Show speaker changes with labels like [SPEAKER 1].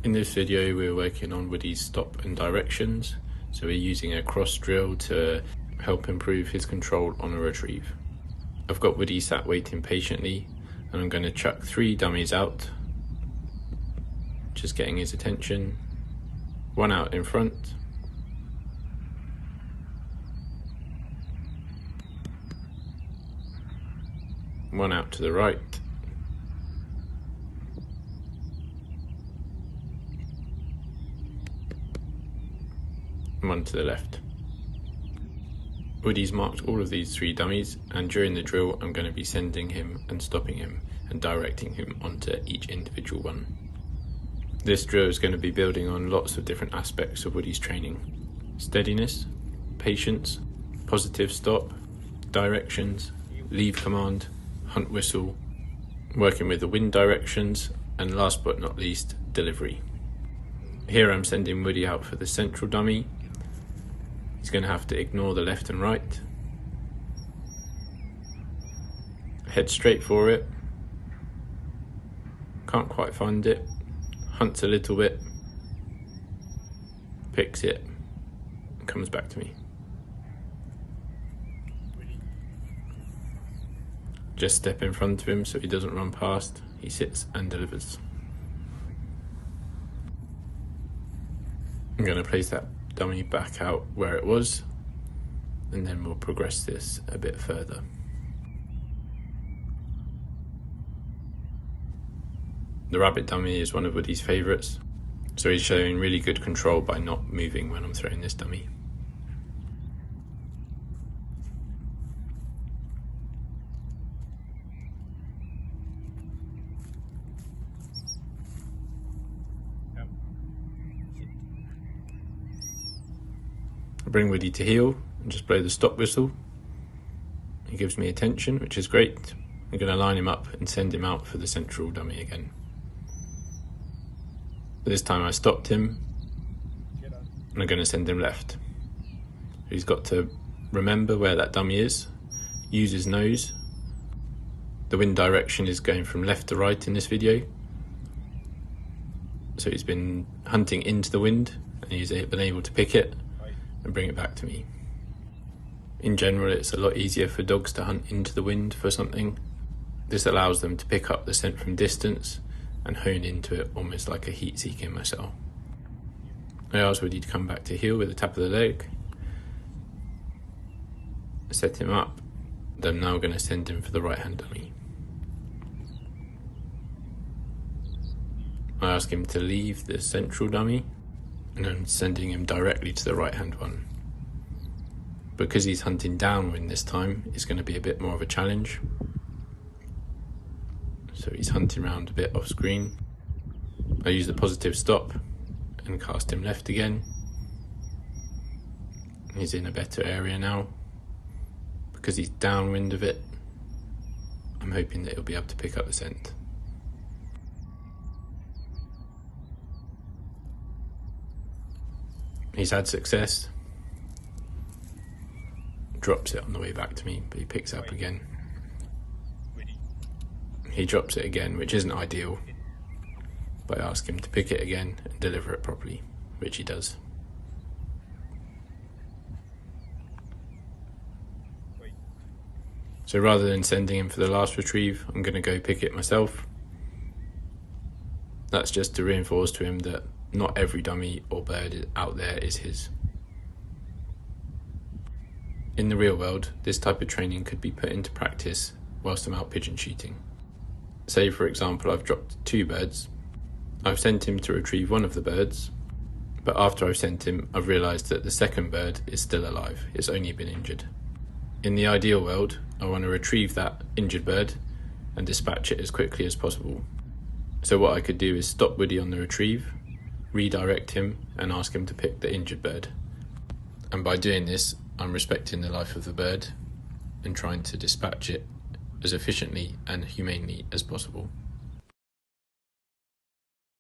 [SPEAKER 1] In this video we're working on Woody's stop and directions, so we're using a cross drill to help improve his control on a retrieve. I've got Woody sat waiting patiently and I'm going to chuck 3 dummies out, just getting his attention. 1 out in front, one out to the right, and 1 to the left. Woody's marked all of these 3 dummies, and during the drill I'm going to be sending him and stopping him and directing him onto each individual one. This drill is going to be building on lots of different aspects of Woody's training: steadiness, patience, positive stop, directions, leave command, hunt whistle, working with the wind directions, and last but not least, delivery. Here I'm sending Woody out for the central dummy. He's going to have to ignore the left and right, head straight for it, can't quite find it, hunts a little bit, picks it, and comes back to me. Just step in front of him so he doesn't run past. He sits and delivers. I'm going to place that dummy back out where it was, and then we'll progress this a bit further. The rabbit dummy is one of Woody's favourites, so he's showing really good control by not moving when I'm throwing this dummy. I bring Woody to heel and just blow the stop whistle. He gives me attention, which is great. I'm going to line him up and send him out for the central dummy again. This time I stopped him and I'm going to send him left. He's got to remember where that dummy is, use his nose. The wind direction is going from left to right in this video, so he's been hunting into the wind and he's been able to pick it and bring it back to me. In general, it's a lot easier for dogs to hunt into the wind for something. This allows them to pick up the scent from distance and hone into it almost like a heat-seeking missile. I asked Woody to come back to heel with a tap of the leg. I set him up. I'm now going to send him for the right-hand dummy. I ask him to leave the central dummy, and I'm sending him directly to the right-hand one. Because he's hunting downwind this time, it's going to be a bit more of a challenge. So he's hunting around a bit off screen. I use the positive stop and cast him left again. He's in a better area now. Because he's downwind of it, I'm hoping that he'll be able to pick up the scent. He's had success. Drops it on the way back to me, but he picks up again. He drops it again, which isn't ideal, but I ask him to pick it again and deliver it properly, which he does. So rather than sending him for the last retrieve, I'm going to go pick it myself. That's just to reinforce to him that not every dummy or bird out there is his. In the real world, this type of training could be put into practice whilst I'm out pigeon shooting. Say for example I've dropped 2 birds. I've sent him to retrieve one of the birds, but after I've sent him I've realised that the second bird is still alive, it's only been injured. In the ideal world, I want to retrieve that injured bird and dispatch it as quickly as possible. So what I could do is stop Woody on the retrieve, redirect him and ask him to pick the injured bird. And by doing this, I'm respecting the life of the bird and trying to dispatch it as efficiently and humanely as possible.